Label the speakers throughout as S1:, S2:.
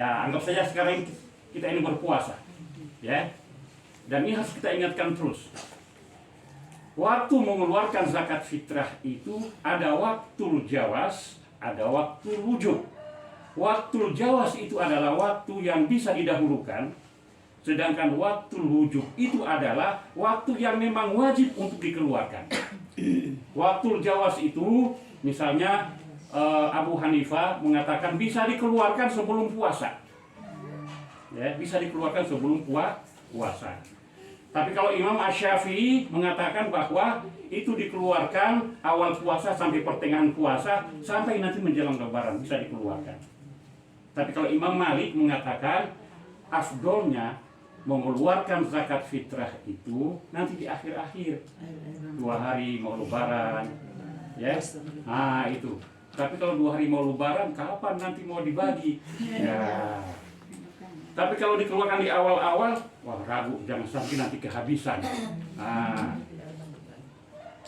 S1: Ya, anggap saja sekarang kita ini berpuasa, ya. Dan ini harus kita ingatkan terus. Waktu mengeluarkan zakat fitrah itu ada waktu jawas, ada waktu wujub. Waktu jawas itu adalah waktu yang bisa didahulukan, sedangkan waktu wujub itu adalah waktu yang memang wajib untuk dikeluarkan. Waktu jawas itu, misalnya Abu Hanifah mengatakan bisa dikeluarkan sebelum puasa, ya, bisa dikeluarkan sebelum puasa. Tapi kalau Imam Asy-Syafi'i mengatakan bahwa itu dikeluarkan awal puasa sampai pertengahan puasa sampai nanti menjelang Lebaran bisa dikeluarkan. Tapi kalau Imam Malik mengatakan afdolnya mengeluarkan zakat fitrah itu nanti di akhir-akhir 2 hari mau Lebaran, ya. Nah itu. Tapi kalau 2 hari mau Lebaran, kapan nanti mau dibagi? Ya. Tapi kalau dikeluarkan di awal-awal, wah ragu, jangan sampai nanti kehabisan. Nah,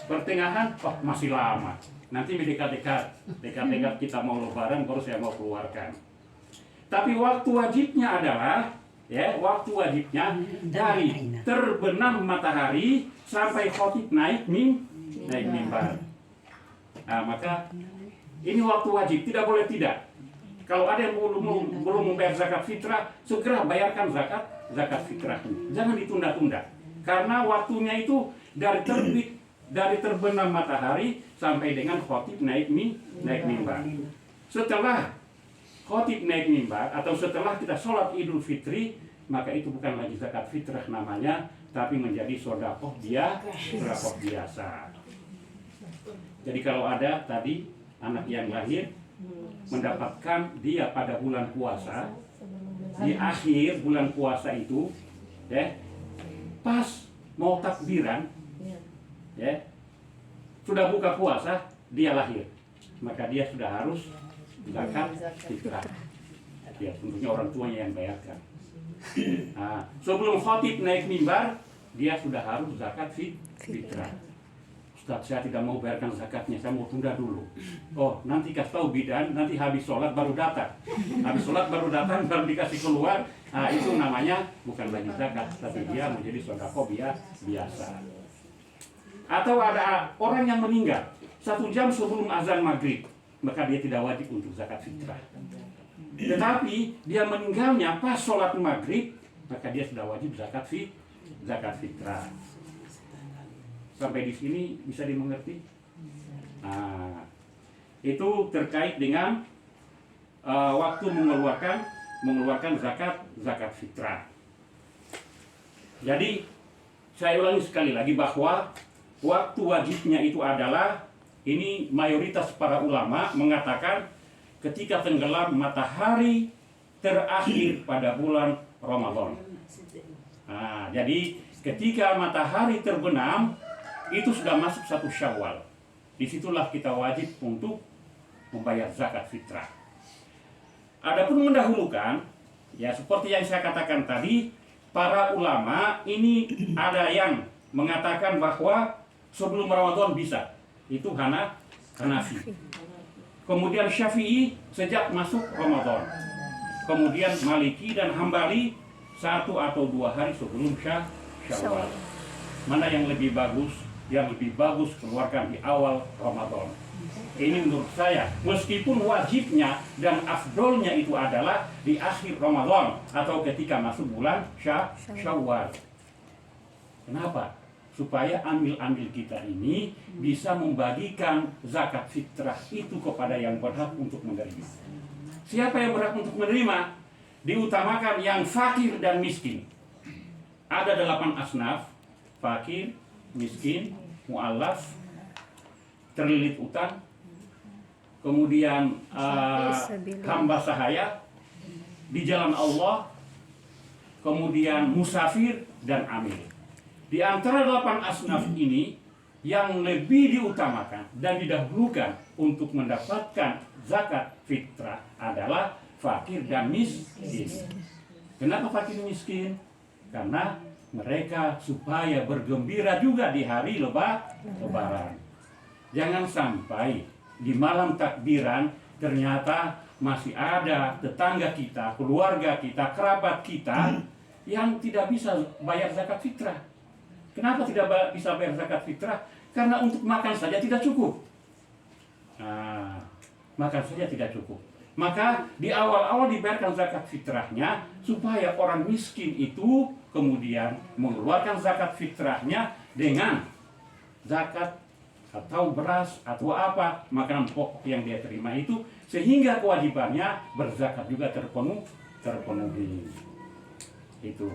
S1: pertengahan, wah masih lama. Nanti dekat-dekat kita mau Lebaran, baru saya mau keluarkan. Tapi waktu wajibnya adalah, ya, waktu wajibnya dari terbenam matahari sampai khotib naik mimbar. Nah, maka ini waktu wajib, tidak boleh tidak. Kalau ada yang belum membayar zakat fitrah, segera bayarkan zakat fitrah. Jangan ditunda-tunda. Karena waktunya itu dari terbit, dari terbenam matahari sampai dengan khotib naik mimbar. Setelah khotib naik mimbar atau setelah kita sholat Idul Fitri, maka itu bukan lagi zakat fitrah namanya, tapi menjadi sedekah biasa. Jadi kalau ada tadi anak yang lahir mendapatkan dia pada bulan puasa, di akhir bulan puasa itu, ya, pas mau takbiran, ya, sudah buka puasa, dia lahir, maka dia sudah harus zakat fitrah. Ya, tentunya orang tuanya yang bayarkan. Nah, sebelum khotib naik mimbar, dia sudah harus zakat fitrah. Ustaz, saya tidak mau bayarkan zakatnya, saya mau tunda dulu. Oh, nanti kasih tahu bidan, nanti habis sholat baru datang. Habis sholat baru datang, baru dikasih keluar. Nah, itu namanya bukan lagi zakat, tapi dia menjadi sedekah biasa. Atau ada orang yang meninggal 1 jam sebelum azan maghrib, maka dia tidak wajib untuk zakat fitrah. Tetapi dia meninggalnya pas sholat maghrib, maka dia sudah wajib zakat fitrah. Sampai di sini bisa dimengerti? Nah, itu terkait dengan waktu mengeluarkan zakat fitrah. Jadi saya ulangi sekali lagi bahwa waktu wajibnya itu adalah, ini mayoritas para ulama mengatakan ketika tenggelam matahari terakhir pada bulan Ramadan. Nah, jadi ketika matahari terbenam itu sudah masuk 1 Syawal. Disitulah kita wajib untuk membayar zakat fitrah. Adapun mendahulukan, ya seperti yang saya katakan tadi, para ulama ini ada yang mengatakan bahwa sebelum Ramadan bisa. Itu Hanafi. Kemudian Syafi'i sejak masuk Ramadan. Kemudian Maliki dan Hambali 1 atau 2 hari sebelum Syawal. Mana yang lebih bagus? Yang lebih bagus keluarkan di awal Ramadan. Ini menurut saya, meskipun wajibnya dan afdolnya itu adalah di akhir Ramadan atau ketika masuk bulan Syawal. Kenapa? Supaya amil-amil kita ini bisa membagikan zakat fitrah itu kepada yang berhak untuk menerima. Siapa yang berhak untuk menerima? Diutamakan yang fakir dan miskin. Ada 8 asnaf: fakir, miskin, mu'allaf, terlilit utang, kemudian hamba sahaya di jalan Allah, kemudian musafir dan amil. Di antara 8 asnaf ini, yang lebih diutamakan dan didahulukan untuk mendapatkan zakat fitrah adalah fakir dan miskin. Kenapa fakir miskin? Karena mereka supaya bergembira juga di hari Lebaran. Jangan sampai di malam takbiran ternyata masih ada tetangga kita, keluarga kita, kerabat kita yang tidak bisa bayar zakat fitrah. Kenapa tidak bisa bayar zakat fitrah? Karena untuk makan saja tidak cukup. Nah, makan saja tidak cukup. Maka di awal-awal dibayarkan zakat fitrahnya supaya orang miskin itu kemudian mengeluarkan zakat fitrahnya dengan zakat atau beras atau apa makanan pokok yang dia terima itu, sehingga kewajibannya berzakat juga terpenuhi. Itu.